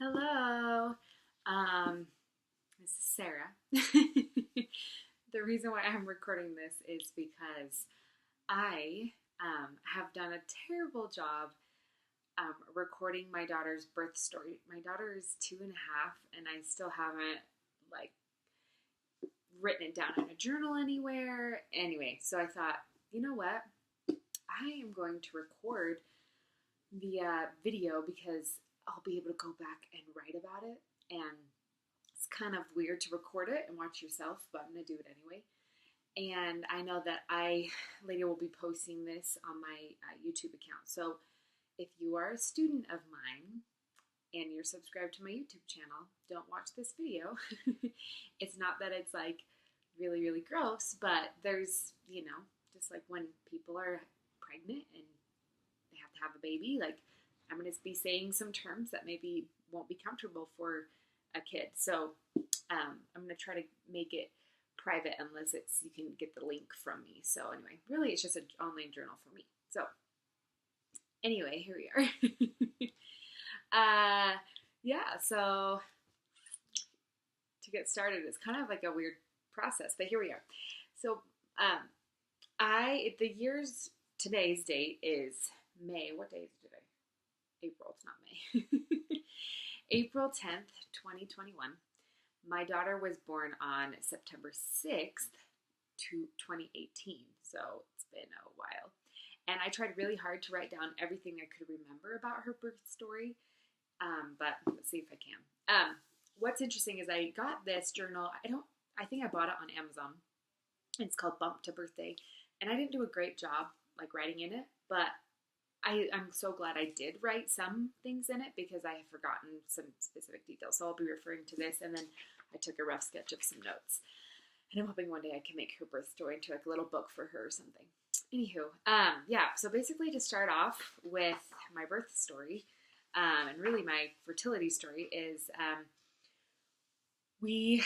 Hello. This is Sarah. The reason why I'm recording this is because I have done a terrible job recording my daughter's birth story. My daughter is 2.5, and I still haven't like written it down in a journal anywhere. Anyway, so I thought, you know what? I am going to record the video because I'll be able to go back and write about it. And it's kind of weird to record it and watch yourself, but I'm going to do it anyway. And I know that I later will be posting this on my YouTube account. So if you are a student of mine and you're subscribed to my YouTube channel, don't watch this video. It's not that it's like really, really gross, but there's, just like when people are pregnant and they have to have a baby, like I'm going to be saying some terms that maybe won't be comfortable for a kid. So I'm going to try to make it private unless you can get the link from me. So anyway, really it's just an online journal for me. So anyway, here we are. Yeah, so to get started, it's kind of like a weird process, but here we are. So today's date is May. What day is it today? April, it's not May. April 10th, 2021. My daughter was born on September 6th, 2018, so it's been a while. And I tried really hard to write down everything I could remember about her birth story, but let's see if I can. What's interesting is I got this journal, I think I bought it on Amazon. It's called Bump to Birthday, and I didn't do a great job like writing in it, but I'm so glad I did write some things in it because I have forgotten some specific details. So I'll be referring to this, and then I took a rough sketch of some notes. And I'm hoping one day I can make her birth story into like a little book for her or something. Anywho, so basically to start off with my birth story, and really my fertility story is my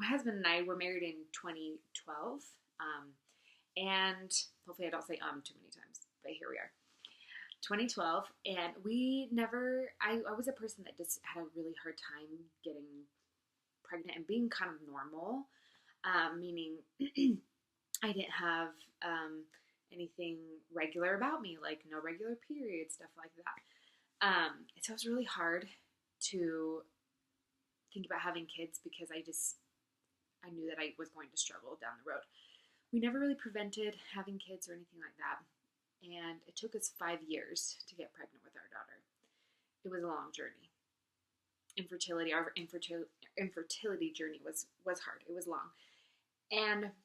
husband and I were married in 2012, and hopefully I don't say too many times, but here we are. 2012, and I was a person that just had a really hard time getting pregnant and being kind of normal, meaning I didn't have anything regular about me, like no regular periods, stuff like that. And so it was really hard to think about having kids because I knew that I was going to struggle down the road. We never really prevented having kids or anything like that. And it took us 5 years to get pregnant with our daughter. It was a long journey. Our infertility journey was hard. It was long. And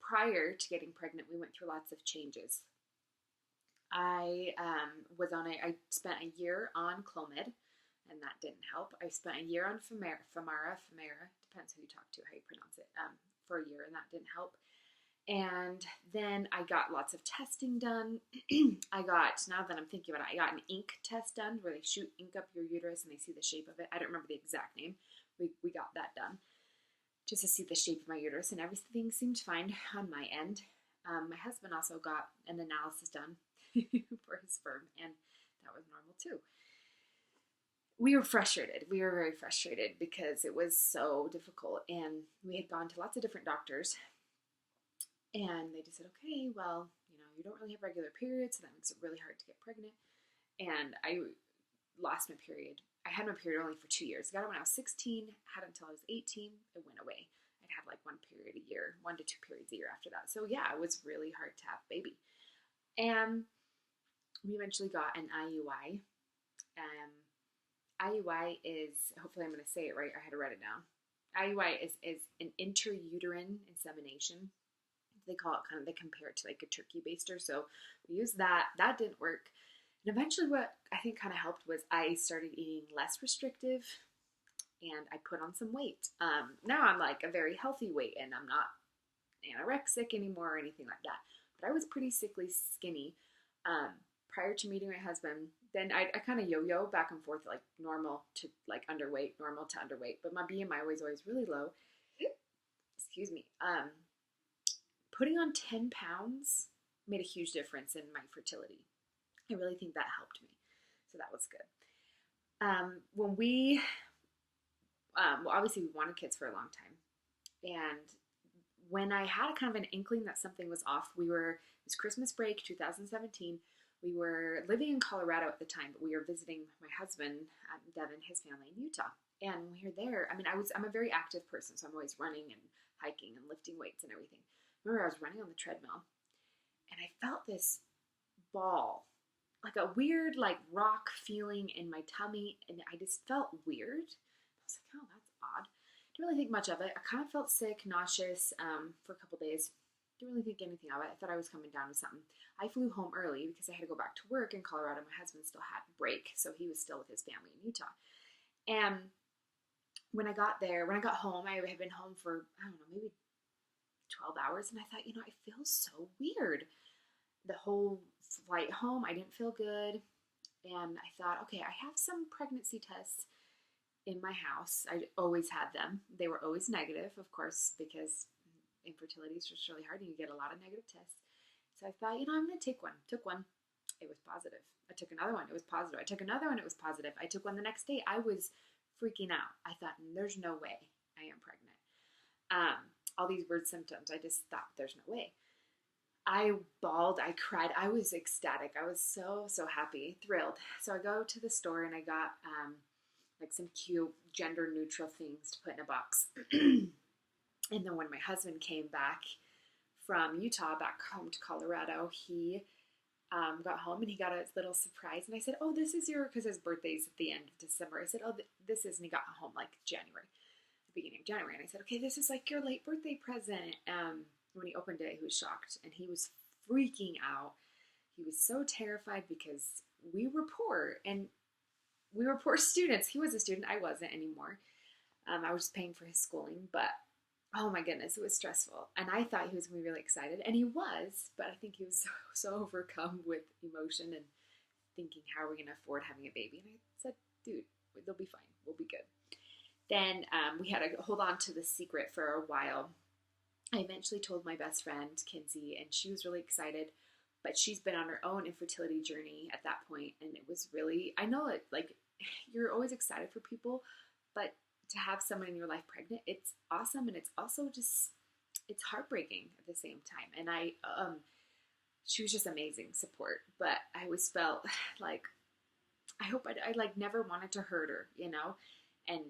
prior to getting pregnant, we went through lots of changes. I spent a year on Clomid, and that didn't help. I spent a year on Femara, depends who you talk to, how you pronounce it, for a year, and that didn't help. And then I got lots of testing done. Now that I'm thinking about it, I got an ink test done where they shoot ink up your uterus and they see the shape of it. I don't remember the exact name. We got that done just to see the shape of my uterus, and everything seemed fine on my end. My husband also got an analysis done for his sperm, and that was normal too. We were frustrated. We were very frustrated because it was so difficult, and we had gone to lots of different doctors. And they just said, okay, well, you don't really have regular periods, so that makes it really hard to get pregnant. And I lost my period. I had my period only for 2 years. I got it when I was 16, had it until I was 18. It went away. I'd have like 1 period a year, 1 to 2 periods a year after that. So yeah, it was really hard to have a baby. And we eventually got an IUI. IUI is, hopefully I'm going to say it right. I had to write it down. IUI is an intrauterine insemination. They compare it to like a turkey baster. So we used that. That didn't work. And eventually what I think kind of helped was I started eating less restrictive, and I put on some weight. Now I'm like a very healthy weight, and I'm not anorexic anymore or anything like that. But I was pretty sickly skinny prior to meeting my husband. Then I kind of yo-yo back and forth, like normal to like underweight, normal to underweight. But my BMI was always really low. Excuse me. Putting on 10 pounds made a huge difference in my fertility. I really think that helped me. So that was good. When we, well, obviously we wanted kids for a long time. And when I had a kind of an inkling that something was off, it was Christmas break, 2017. We were living in Colorado at the time, but we were visiting my husband, Devin, his family in Utah. And when we were there, I mean, I'm a very active person, so I'm always running and hiking and lifting weights and everything. I remember I was running on the treadmill, and I felt this ball, like a weird, like rock feeling in my tummy, and I just felt weird. I was like, oh, that's odd. Didn't really think much of it. I kind of felt sick, nauseous for a couple days. Didn't really think anything of it. I thought I was coming down with something. I flew home early because I had to go back to work in Colorado. My husband still had a break, so he was still with his family in Utah. And when I got home, I had been home for, I don't know, maybe 12 hours. And I thought, I feel so weird. The whole flight home, I didn't feel good. And I thought, okay, I have some pregnancy tests in my house. I always had them. They were always negative, of course, because infertility is just really hard and you get a lot of negative tests. So I thought, I'm going to take one. Took one. It was positive. I took another one. It was positive. I took another one. It was positive. I took one the next day. I was freaking out. I thought, there's no way I am pregnant. All these weird symptoms. I just thought, there's no way. I bawled. I cried. I was ecstatic. I was so, so happy, thrilled. So I go to the store and I got like some cute gender neutral things to put in a box. And then when my husband came back from Utah back home to Colorado, he got home and he got a little surprise. And I said, oh, this is because his birthday's at the end of December. I said, oh, this is, and he got home like January, the beginning of January. And I said, okay, this is like your late birthday present. When he opened it, he was shocked and he was freaking out. He was so terrified because we were poor and we were poor students. He was a student. I wasn't anymore. I was just paying for his schooling, but oh my goodness, it was stressful. And I thought he was going to be really excited, and he was, but I think he was so overcome with emotion and thinking, how are we going to afford having a baby? And I said, dude, they'll be fine. We'll be good. Then we had to hold on to the secret for a while. I eventually told my best friend, Kinsey, and she was really excited, but she's been on her own infertility journey at that point, and it was really, I know it, like, you're always excited for people, but to have someone in your life pregnant, it's awesome, and it's also just, it's heartbreaking at the same time. And she was just amazing support, but I always felt like, I hope I like never wanted to hurt her, and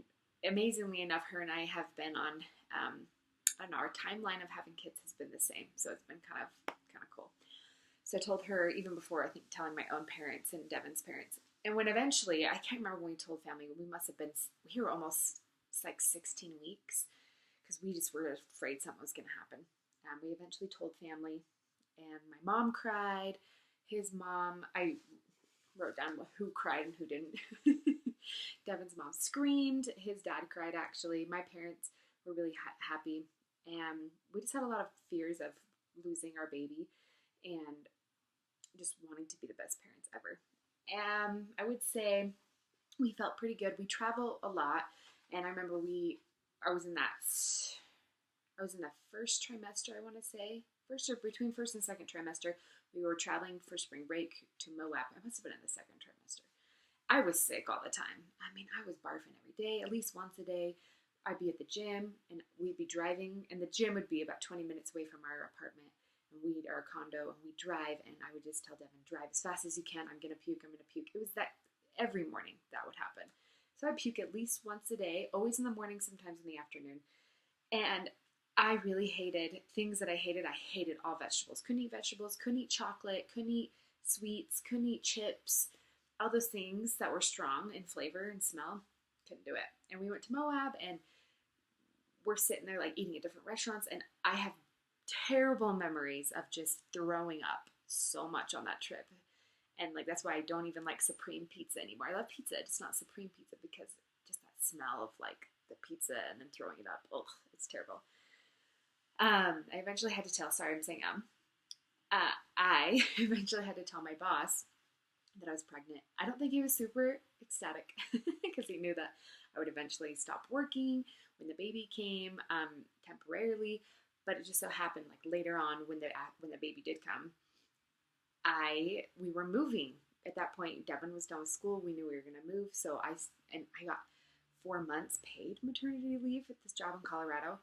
amazingly enough, her and I have been on, I don't know, our timeline of having kids has been the same, so it's been kind of cool. So I told her even before, I think, telling my own parents and Devin's parents. And when eventually, I can't remember when we told family, we were almost like 16 weeks because we just were afraid something was going to happen. We eventually told family, and my mom cried, his mom, I wrote down who cried and who didn't. Devin's mom screamed, his dad cried actually, my parents were really happy, and we just had a lot of fears of losing our baby and just wanting to be the best parents ever. I would say we felt pretty good. We travel a lot, and I remember I was in the first trimester, I want to say, between first and second trimester. We were traveling for spring break to Moab. I must have been in the second trimester. I was sick all the time. I mean, I was barfing every day, at least once a day. I'd be at the gym, and we'd be driving, and the gym would be about 20 minutes away from our apartment, and our condo, and we'd drive, and I would just tell Devin, drive as fast as you can. I'm going to puke. It was that every morning that would happen. So I'd puke at least once a day, always in the morning, sometimes in the afternoon. And I really hated things that I hated. I hated all vegetables. Couldn't eat vegetables, couldn't eat chocolate, couldn't eat sweets, couldn't eat chips, all those things that were strong in flavor and smell. Couldn't do it. And we went to Moab, and we're sitting there like eating at different restaurants, and I have terrible memories of just throwing up so much on that trip. And like, that's why I don't even like Supreme pizza anymore. I love pizza, just not Supreme pizza, because just that smell of like the pizza and then throwing it up. Ugh, it's terrible. I eventually had to tell, sorry, I'm saying, I eventually had to tell my boss that I was pregnant. I don't think he was super ecstatic because he knew that I would eventually stop working when the baby came, temporarily. But it just so happened, like later on, when the baby did come, we were moving at that point, Devin was done with school. We knew we were going to move. So I got 4 months paid maternity leave at this job in Colorado.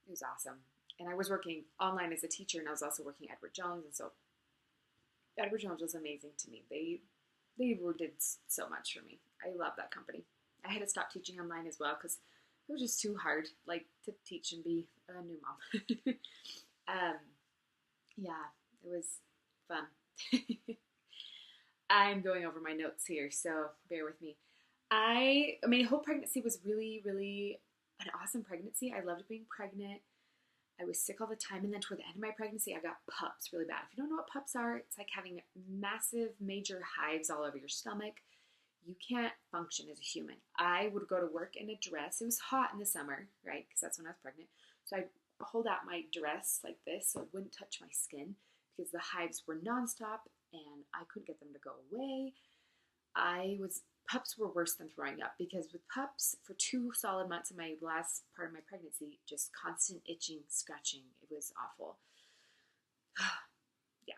It was awesome. And I was working online as a teacher, and I was also working at Edward Jones. And so Edward Jones was amazing to me. They did so much for me. I love that company. I had to stop teaching online as well because it was just too hard, like, to teach and be a new mom. Yeah, it was fun. I'm going over my notes here, so bear with me. My whole pregnancy was really, really an awesome pregnancy. I loved being pregnant. I was sick all the time, and then toward the end of my pregnancy, I got PUPs really bad. If you don't know what PUPs are, it's like having massive, major hives all over your stomach. You can't function as a human. I would go to work in a dress. It was hot in the summer, right? Because that's when I was pregnant. So I'd hold out my dress like this so it wouldn't touch my skin because the hives were nonstop and I couldn't get them to go away. PUPs were worse than throwing up because with PUPs for 2 solid months of my last part of my pregnancy, just constant itching, scratching. It was awful. Yeah.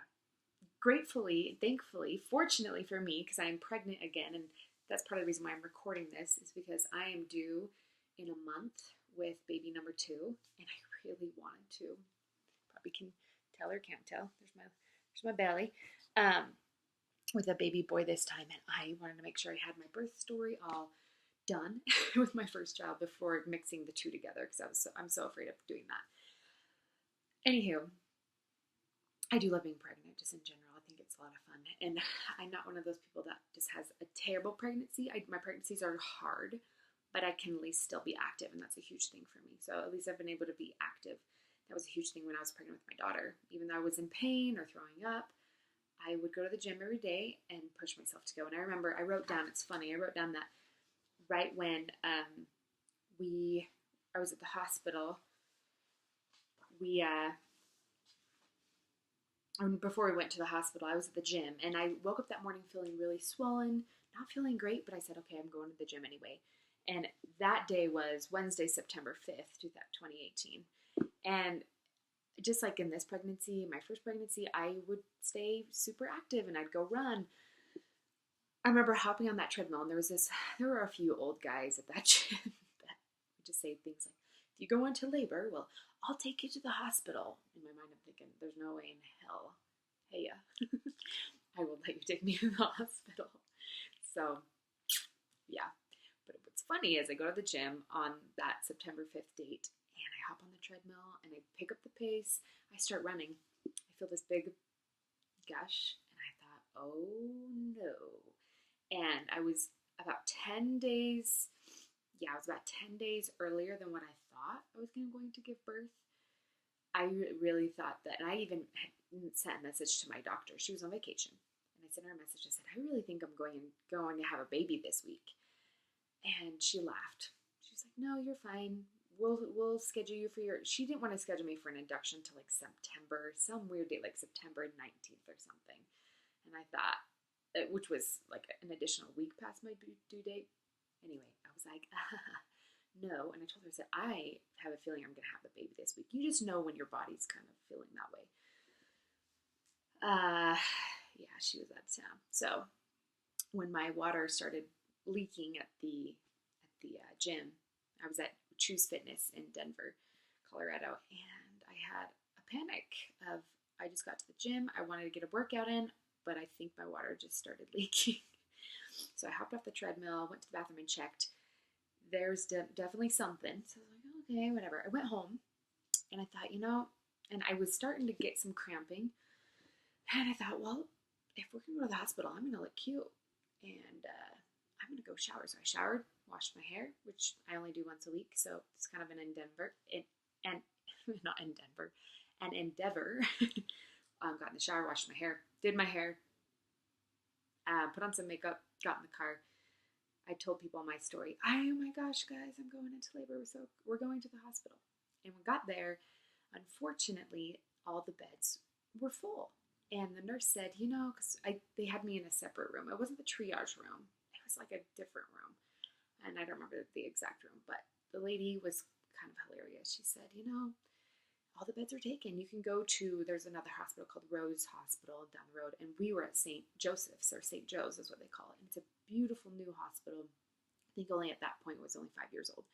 Gratefully, thankfully, fortunately for me, because I am pregnant again, and that's part of the reason why I'm recording this, is because I am due in a month with baby number 2, and I really wanted to. Probably can tell or can't tell. There's my belly. With a baby boy this time, and I wanted to make sure I had my birth story all done with my first child before mixing the 2 together because I'm so afraid of doing that. Anywho, I do love being pregnant just in general. I think it's a lot of fun, and I'm not one of those people that just has a terrible pregnancy. My pregnancies are hard, but I can at least still be active, and that's a huge thing for me. So at least I've been able to be active. That was a huge thing when I was pregnant with my daughter. Even though I was in pain or throwing up, I would go to the gym every day and push myself to go. And I remember I wrote down, it's funny, I wrote down that right when I was at the hospital, before we went to the hospital, I was at the gym. And I woke up that morning feeling really swollen, not feeling great, but I said, okay, I'm going to the gym anyway. And that day was Wednesday, September 5th, 2018. And just like in this pregnancy, my first pregnancy, I would stay super active and I'd go run. I remember hopping on that treadmill, and there were a few old guys at that gym that would just say things like, if you go into labor, well, I'll take you to the hospital. In my mind, I'm thinking, there's no way in hell, hey, I will let you take me to the hospital. So, yeah. But what's funny is I go to the gym on that September 5th date, and I hop on the treadmill, and I pick up the pace. I start running. I feel this big gush, and I thought, oh no. And I was about 10 days, I was about 10 days earlier than what I thought I was going to give birth. I really thought that, and I even sent a message to my doctor. She was on vacation, and I sent her a message. I said, I really think I'm going to have a baby this week. And she laughed. She's like, no, you're fine. We'll schedule you for she didn't want to schedule me for an induction till like September, some weird date, like September 19th or something. And I thought, which was like an additional week past my due date. Anyway, I was like, no. And I told her, I said, I have a feeling I'm going to have the baby this week. You just know when your body's kind of feeling that way. Yeah, she was out of town. So when my water started leaking at the gym, I was at Choose Fitness in Denver, Colorado, and I had a panic of, I just got to the gym, I wanted to get a workout in, but I think my water just started leaking. So I hopped off the treadmill, went to the bathroom and checked. There's definitely something. So I was like, okay, whatever. I went home, and I thought, and I was starting to get some cramping, and I thought, well, if we're going to go to the hospital, I'm going to look cute, and I'm going to go shower. So I showered, washed my hair, which I only do once a week, so it's kind of an endeavor. Not in Denver, an endeavor. Got in the shower, washed my hair, did my hair, put on some makeup, got in the car. I told people my story. Oh my gosh, guys, I'm going into labor, so we're going to the hospital. And we got there, unfortunately, all the beds were full. And the nurse said, because they had me in a separate room. It wasn't the triage room. It was like a different room. And I don't remember the exact room, but the lady was kind of hilarious. She said, all the beds are taken. You can go to, there's another hospital called Rose Hospital down the road, and we were at St. Joseph's, or St. Joe's is what they call it. And it's a beautiful new hospital. I think only at that point was only 5 years old.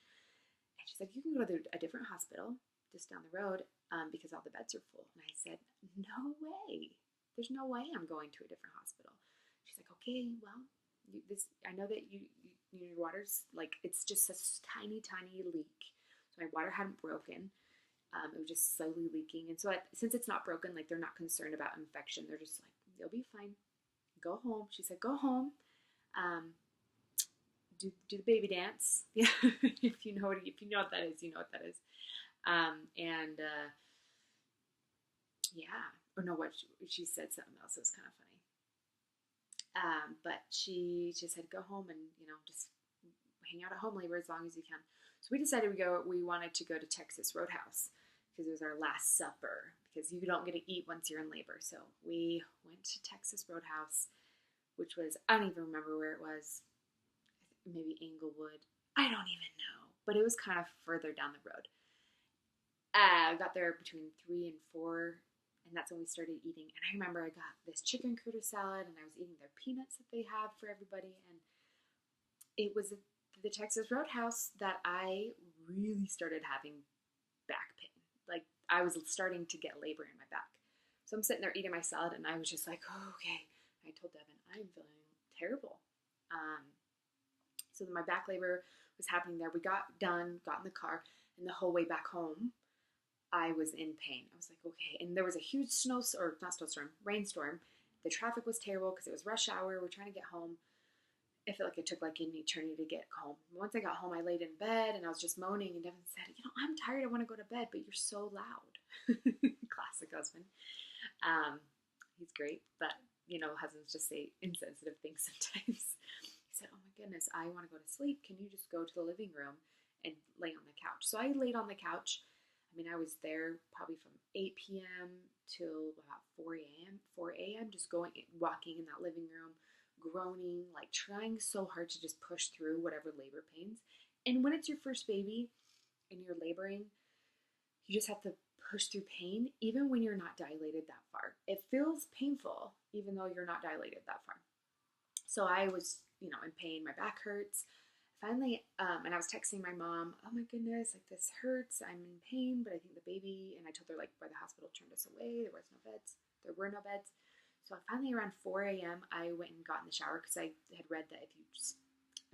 And she said, you can go to a different hospital just down the road because all the beds are full. And I said, no way. There's no way I'm going to a different hospital. She's like, okay, well, I know that your water's like, it's just a tiny, tiny leak. So my water hadn't broken. It was just slowly leaking. And so since it's not broken, like they're not concerned about infection. They're just like, you'll be fine. Go home. She said, go home. Do the baby dance. Yeah. if you know what that is, you know what that is. Yeah. Or no, what she said something else. It was kind of funny. But she just said, go home and, just hang out at home labor as long as you can. So we decided we wanted to go to Texas Roadhouse because it was our last supper, because you don't get to eat once you're in labor. So we went to Texas Roadhouse, which was, I don't even remember where it was. Maybe Englewood. I don't even know. But it was kind of further down the road. I got there between 3 and 4, and that's when we started eating. And I remember I got this chicken critter salad, and I was eating their peanuts that they have for everybody. And it was the Texas Roadhouse that I really started having back pain. Like, I was starting to get labor in my back. So I'm sitting there eating my salad, and I was just like, oh, okay. I told Devin, I'm feeling terrible. So my back labor was happening there. We got done, got in the car, and the whole way back home, I was in pain. I was like, okay. And there was a huge rainstorm. The traffic was terrible because it was rush hour. We're trying to get home. I felt like it took like an eternity to get home. Once I got home, I laid in bed and I was just moaning, and Devin said, I'm tired. I want to go to bed, but you're so loud. Classic husband. He's great, but husbands just say insensitive things sometimes. He said, oh my goodness, I want to go to sleep. Can you just go to the living room and lay on the couch? So I laid on the couch. I was there probably from 8 p.m. till about 4 a.m. Just walking in that living room, groaning, like trying so hard to just push through whatever labor pains. And when it's your first baby and you're laboring, you just have to push through pain, even when you're not dilated that far. It feels painful, even though you're not dilated that far. So I was, in pain. My back hurts. Finally, and I was texting my mom, oh my goodness, like this hurts. I'm in pain, but I think the baby, and I told her like why the hospital turned us away. There were no beds. So finally around 4 a.m., I went and got in the shower because I had read that if you just,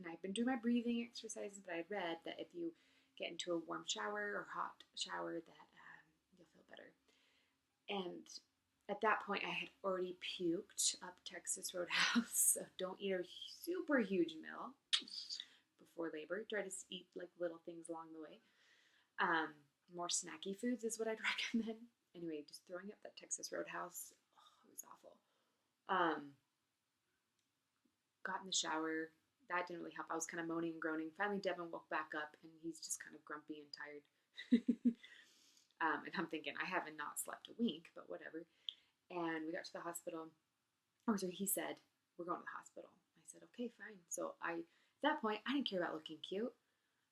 and I've been doing my breathing exercises, but I had read that if you get into a warm shower or hot shower that you'll feel better. And at that point, I had already puked up Texas Roadhouse, so don't eat a super huge meal before labor. Try to eat like little things along the way. More snacky foods is what I'd recommend. Anyway, just throwing up that Texas Roadhouse, it was awful. Got in the shower. That didn't really help. I was kind of moaning and groaning. Finally, Devin woke back up, and he's just kind of grumpy and tired. And I'm thinking, I haven't not slept a wink, but whatever. And we got to the hospital. So he said, we're going to the hospital. I said, okay, fine. So at that point, I didn't care about looking cute.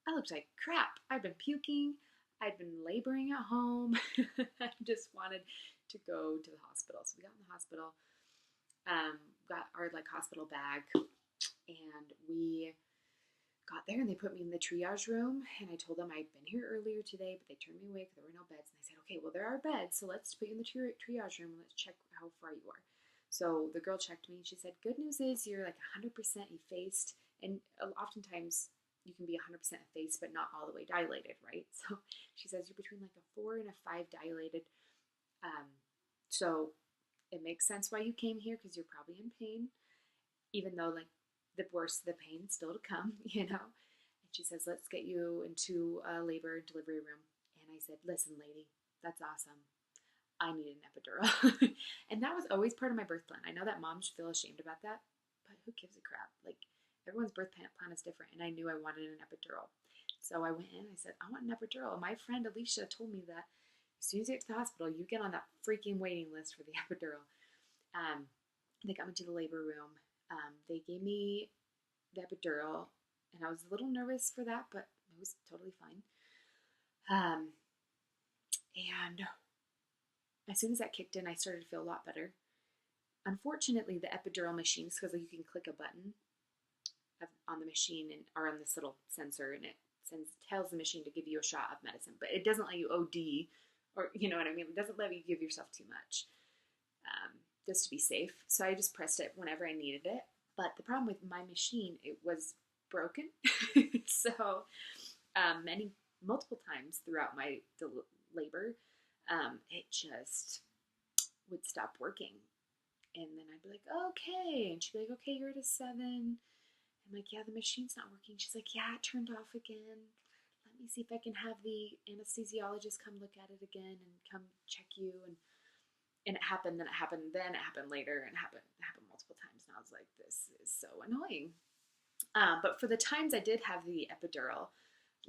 I looked like crap. I'd been puking. I'd been laboring at home. I just wanted to go to the hospital. So we got in the hospital, got our hospital bag, and we got there and they put me in the triage room, and I told them I'd been here earlier today, but they turned me away because there were no beds. And they said, okay, well, there are beds, so let's put you in the triage room and let's check how far you are. So the girl checked me and she said, good news is you're like 100% effaced, and oftentimes you can be 100% effaced but not all the way dilated, right? So she says you're between like a 4 and a 5 dilated. So it makes sense why you came here, because you're probably in pain, even though like the worst of the pain is still to come, And she says, let's get you into a labor and delivery room. And I said, listen, lady, that's awesome. I need an epidural. And that was always part of my birth plan. I know that moms feel ashamed about that, but who gives a crap? Like, everyone's birth plan is different, and I knew I wanted an epidural. So I went in, I said, I want an epidural. My friend Alicia told me that as soon as you get to the hospital, you get on that freaking waiting list for the epidural. They got me to the labor room. They gave me the epidural, and I was a little nervous for that, but it was totally fine. And as soon as that kicked in, I started to feel a lot better. Unfortunately, the epidural machines, because you can click a button on the machine and or on this little sensor, and it tells the machine to give you a shot of medicine, but it doesn't let you OD, or you know what I mean. It doesn't let you give yourself too much, just to be safe. So I just pressed it whenever I needed it. But the problem with my machine, it was broken. So multiple times throughout my labor, it just would stop working. And then I'd be like, okay. And she'd be like, okay, you're at a 7. I'm like, yeah, the machine's not working. She's like, yeah, it turned off again. Let me see if I can have the anesthesiologist come look at it again and come check you. And it happened, then it happened, then it happened later, and it happened multiple times. And I was like, this is so annoying. But for the times I did have the epidural,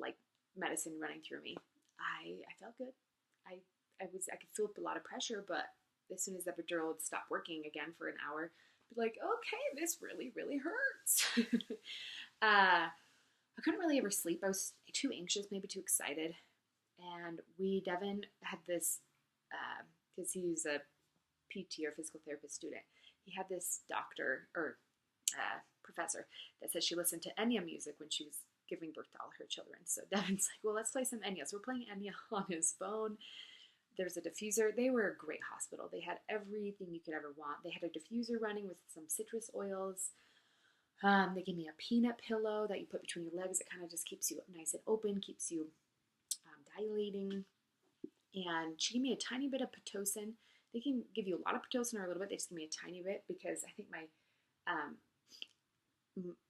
like medicine running through me, I felt good. I could feel a lot of pressure, but as soon as the epidural would stop working again for an hour, I'd be like, okay, this really, really hurts. I couldn't really ever sleep. I was too anxious, maybe too excited. And Devin had this, because he's a PT or physical therapist student, he had this doctor or professor that said she listened to Enya music when she was giving birth to all her children. So Devin's like, well, let's play some Enya. So we're playing Enya on his phone. There's a diffuser. They were a great hospital. They had everything you could ever want. They had a diffuser running with some citrus oils. They gave me a peanut pillow that you put between your legs. It kind of just keeps you nice and open, keeps you dilating. And she gave me a tiny bit of Pitocin. They can give you a lot of Pitocin or a little bit. They just gave me a tiny bit because I think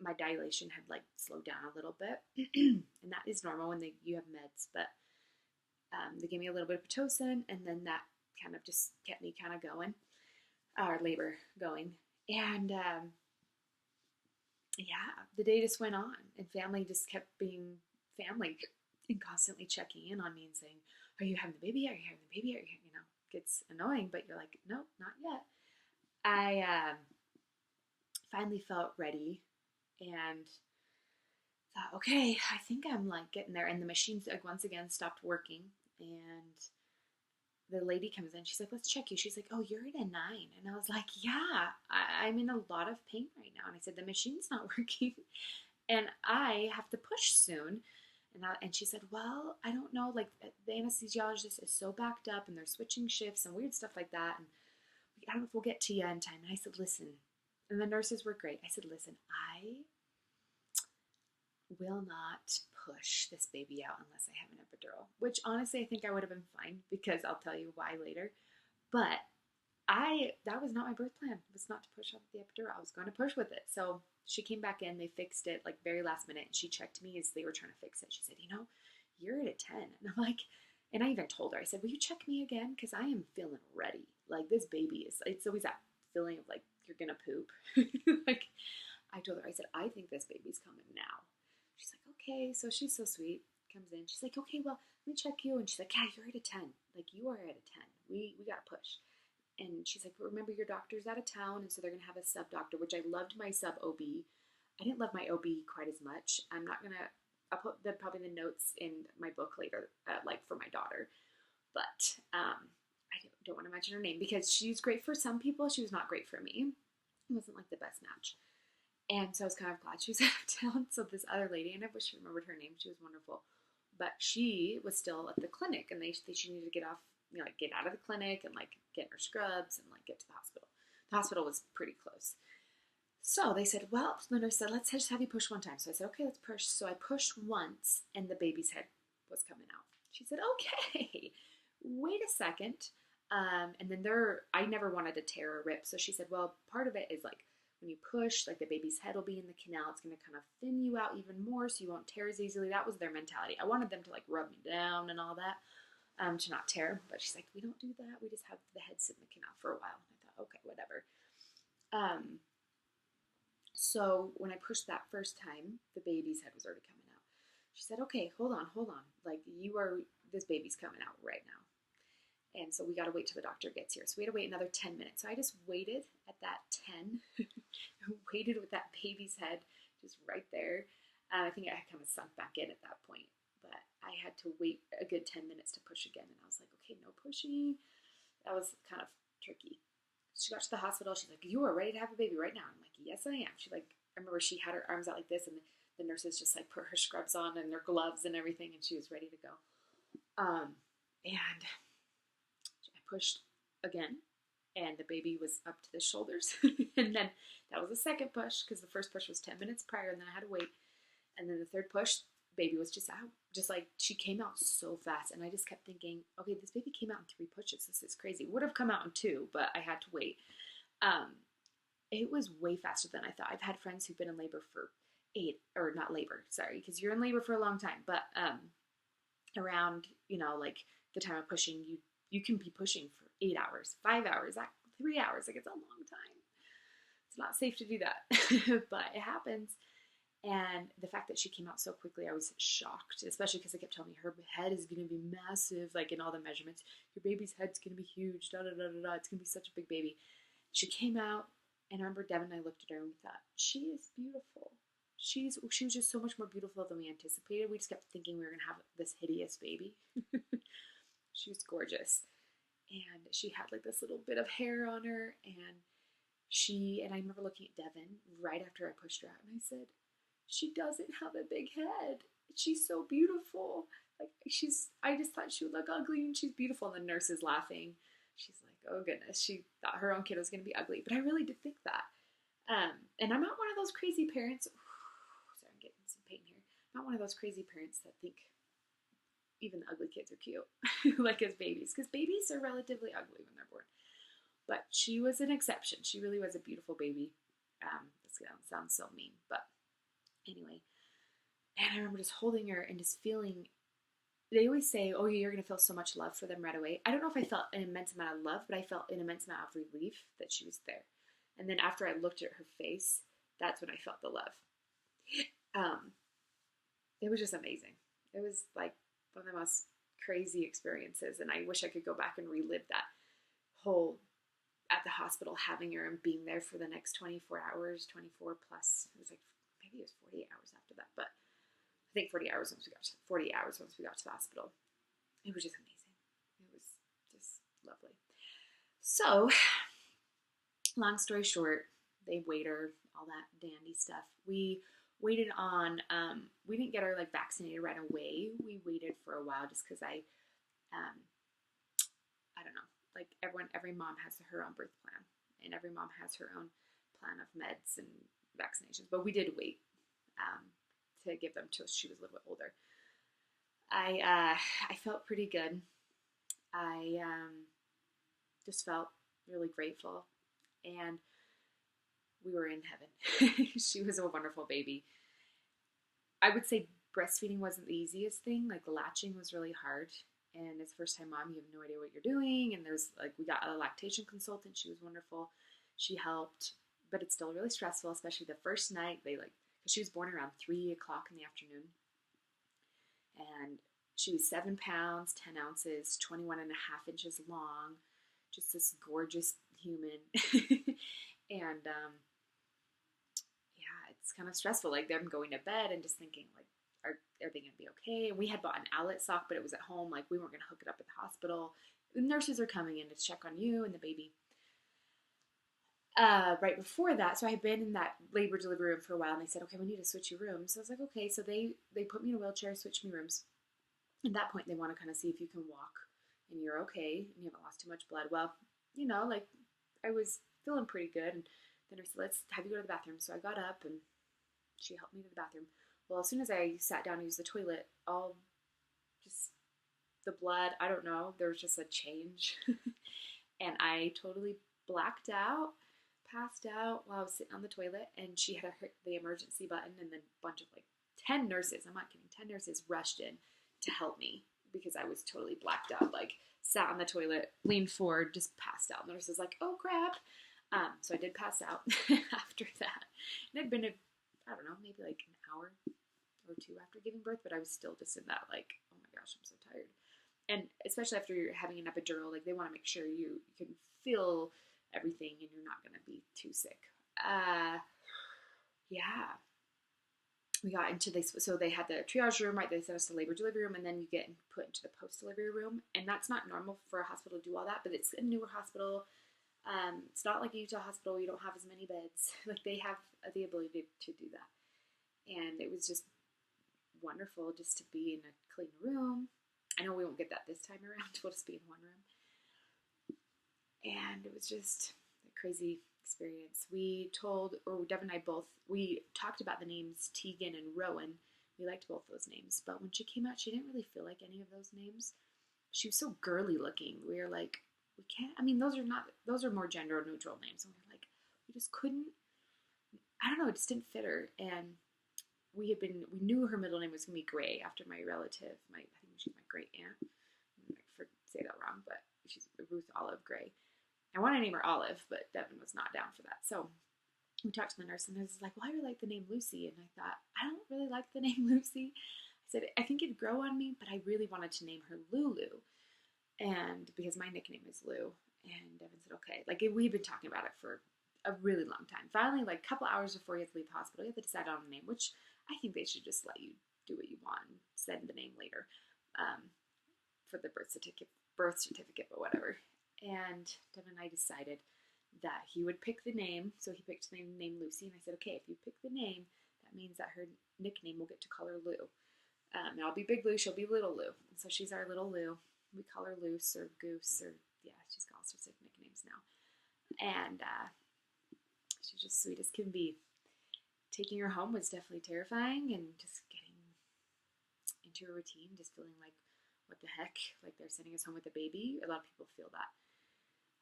my dilation had like slowed down a little bit. And that is normal when you have meds, but they gave me a little bit of Pitocin, and then that kind of just kept me kind of going, our labor going. And yeah, the day just went on, and family just kept being family and constantly checking in on me and saying, are you having the baby? Are you having the baby? Are you, gets annoying, but you're like, no, not yet. I finally felt ready and thought, okay, I think I'm like getting there. And the machine once again stopped working, and the lady comes in. She's like, let's check you. She's like, oh, you're at a 9. And I was like, yeah, I'm in a lot of pain right now. And I said, the machine's not working and I have to push soon. And she said, well, I don't know, like the anesthesiologist is so backed up and they're switching shifts and weird stuff like that. And I don't know if we'll get to you in time. And I said, listen, and the nurses were great. I said, listen, I will not push this baby out unless I have an epidural, which honestly I think I would have been fine, because I'll tell you why later. But that was not my birth plan. It was not to push out the epidural. I was going to push with it. So she came back in, they fixed it like very last minute, and she checked me as they were trying to fix it. She said, you're at a 10. And I'm like, and I even told her, I said, will you check me again? Because I am feeling ready. Like this baby it's always that feeling of like, you're going to poop. Like I told her, I said, I think this baby's coming now. She's like, okay. So she's so sweet. Comes in. She's like, okay, well, let me check you. And she's like, yeah, you're at a 10. Like you are at a 10. We got to push. And she's like, remember your doctor's out of town, and so they're going to have a sub doctor, which I loved my sub OB. I didn't love my OB quite as much. I'll put probably the notes in my book later, like for my daughter. But I don't want to mention her name because she's great for some people. She was not great for me. It wasn't like the best match. And so I was kind of glad she was out of town. So this other lady, and I wish I remembered her name. She was wonderful. But she was still at the clinic, and she needed to get off, like get out of the clinic and like get her scrubs and like get to the hospital. The hospital was pretty close. So they said, well, the nurse said, let's just have you push one time. So I said, okay, let's push. So I pushed once, and the baby's head was coming out. She said, okay, wait a second. And then I never wanted to tear or rip. So she said, well, part of it is like when you push, like the baby's head will be in the canal. It's going to kind of thin you out even more so you won't tear as easily. That was their mentality. I wanted them to like rub me down and all that. To not tear, but she's like, we don't do that. We just have the head sit in the canal for a while. And I thought, okay, whatever. So when I pushed that first time, the baby's head was already coming out. She said, okay, hold on. Like this baby's coming out right now. And so we got to wait till the doctor gets here. So we had to wait another 10 minutes. So I just waited at that 10, waited with that baby's head just right there. I think I kind of sunk back in at that point. but I had to wait a good 10 minutes to push again. And I was like, okay, no pushing. That was kind of tricky. She got to the hospital. She's like, you are ready to have a baby right now. I'm like, yes, I am. She like, I remember she had her arms out like this, and the nurses just like put her scrubs on and their gloves and everything, and she was ready to go. And I pushed again, and the baby was up to the shoulders. And then that was the second push, because the first push was 10 minutes prior, and then I had to wait. And then the third push, baby was just out. Just like, she came out so fast. And I just kept thinking, okay, this baby came out in 3 pushes. This is crazy. Would have come out in 2, but I had to wait. It was way faster than I thought. I've had friends who've been in labor for 8, or not labor, sorry, because you're in labor for a long time. But around, like the time of pushing, you can be pushing for 8 hours, 5 hours, 3 hours. Like, it's a long time. It's not safe to do that, but it happens. And the fact that she came out so quickly, I was shocked, especially because I kept telling me her head is going to be massive, like in all the measurements. Your baby's head's going to be huge, da da da da da. It's going to be such a big baby. She came out, and I remember Devin and I looked at her and we thought, she is beautiful. She was just so much more beautiful than we anticipated. We just kept thinking we were going to have this hideous baby. She was gorgeous. And she had like this little bit of hair on her, and I remember looking at Devin right after I pushed her out, and I said, she doesn't have a big head. She's so beautiful. Like, I just thought she would look ugly, and she's beautiful. And the nurse is laughing. She's like, oh goodness, she thought her own kid was going to be ugly. But I really did think that. And I'm not one of those crazy parents. Sorry, I'm getting some pain here. I'm not one of those crazy parents that think even the ugly kids are cute, like as babies. Because babies are relatively ugly when they're born. But she was an exception. She really was a beautiful baby. This sounds so mean, but anyway. And I remember just holding her and just feeling, they always say, oh, you're going to feel so much love for them right away. I don't know if I felt an immense amount of love, but I felt an immense amount of relief that she was there. And then after I looked at her face, that's when I felt the love. It was just amazing. It was like one of the most crazy experiences. And I wish I could go back and relive that whole at the hospital, having her and being there for the next 24 hours, 24 plus. It was like, maybe it was 48 hours after that, but I think 40 hours once we got to the hospital. It was just amazing. It was just lovely. So, long story short, they weighed her, all that dandy stuff. We waited on, we didn't get her like vaccinated right away. We waited for a while just because I don't know, like every mom has her own birth plan, and every mom has her own plan of meds and vaccinations. But we did wait to give them till she was a little bit older. I felt pretty good. I just felt really grateful, and we were in heaven. She was a wonderful baby. I would say breastfeeding wasn't the easiest thing. Like, latching was really hard. And as a first-time mom, you have no idea what you're doing. And there's like, we got a lactation consultant. She was wonderful. She helped, but it's still really stressful, especially the first night. Because she was born around 3 o'clock in the afternoon. And she was 7 pounds, 10 ounces, 21 and a half inches long. Just this gorgeous human. And, yeah, it's kind of stressful. Like, them going to bed and just thinking, like, are they going to be okay? And we had bought an outlet sock, but it was at home. Like, we weren't going to hook it up at the hospital. The nurses are coming in to check on you and the baby. Right before that, so I had been in that labor delivery room for a while, and they said, okay, we need to switch you rooms. So I was like, okay. So they put me in a wheelchair, switched me rooms. At that point, they want to kind of see if you can walk and you're okay and you haven't lost too much blood. Well, like, I was feeling pretty good. And the nurse said, let's have you go to the bathroom. So I got up and she helped me to the bathroom. Well, as soon as I sat down and used the toilet, all just the blood, I don't know, there was just a change. And I totally blacked out, passed out while I was sitting on the toilet, and she had hit the emergency button, and then a bunch of 10 nurses, I'm not kidding, 10 nurses rushed in to help me because I was totally blacked out, sat on the toilet, leaned forward, just passed out. The nurse was like, oh crap. So I did pass out after that. And it had been I don't know, maybe an hour or 2 after giving birth, but I was still just in that oh my gosh, I'm so tired. And especially after you're having an epidural, they want to make sure you can feel everything and you're not going to be too sick. Yeah. we got into this, so they had the triage room, right? They sent us to the labor delivery room, and then you get put into the post-delivery room. And that's not normal for a hospital to do all that, but it's a newer hospital. It's not like a Utah hospital where you don't have as many beds. Like, they have the ability to do that. And it was just wonderful just to be in a clean room. I know we won't get that this time around. We'll just be in one room. And it was just a crazy experience. Deb and I both, we talked about the names Tegan and Rowan. We liked both those names. But when she came out, she didn't really feel like any of those names. She was so girly looking. We were like, we can't, I mean, those are more gender neutral names. And we were like, we just couldn't, I don't know, it just didn't fit her. And we knew her middle name was going to be Gray after my relative, I think she's my great aunt. I say that wrong, but she's Ruth Olive Gray. I want to name her Olive, but Devin was not down for that. So we talked to the nurse, and the nurse was like, well, I really like the name Lucy. And I thought, I don't really like the name Lucy. I said, I think it'd grow on me, but I really wanted to name her Lulu. And because my nickname is Lou. And Devin said, okay. Like, we'd been talking about it for a really long time. Finally, like a couple hours before you have to leave the hospital, you have to decide on a name, which I think they should just let you do what you want and send the name later for the birth certificate, but whatever. And Devin and I decided that he would pick the name. So he picked the name Lucy, and I said, okay, if you pick the name, that means that her nickname will get to call her Lou. And I'll be Big Lou, she'll be Little Lou. And so she's our little Lou. We call her Loose or Goose, or yeah, she's got all sorts of nicknames now. And she's just sweet as can be. Taking her home was definitely terrifying, and just getting into a routine, just feeling like, what the heck, like they're sending us home with a baby. A lot of people feel that.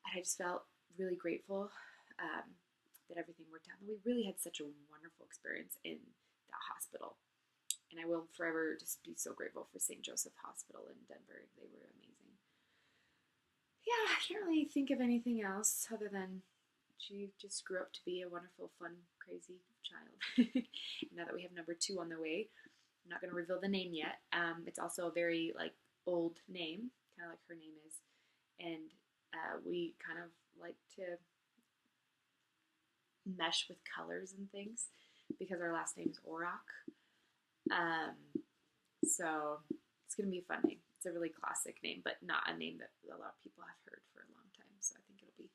And I just felt really grateful that everything worked out. And we really had such a wonderful experience in that hospital. And I will forever just be so grateful for St. Joseph Hospital in Denver. They were amazing. Yeah, I can't really think of anything else other than she just grew up to be a wonderful, fun, crazy child. Now that we have number 2 on the way, I'm not going to reveal the name yet. It's also a very old name, kind of like her name is. And we kind of like to mesh with colors and things because our last name is Orrock. So it's going to be a fun name. It's a really classic name, but not a name that a lot of people have heard for a long time. So I think it'll be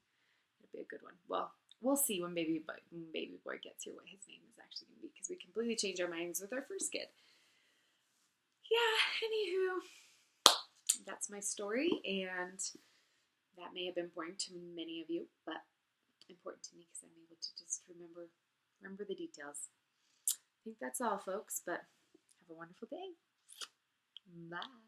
a good one. Well, we'll see when baby boy gets here what his name is actually going to be, because we completely changed our minds with our first kid. Yeah, anywho, that's my story, and that may have been boring to many of you, but important to me because I'm able to just remember the details. I think that's all, folks, but have a wonderful day. Bye.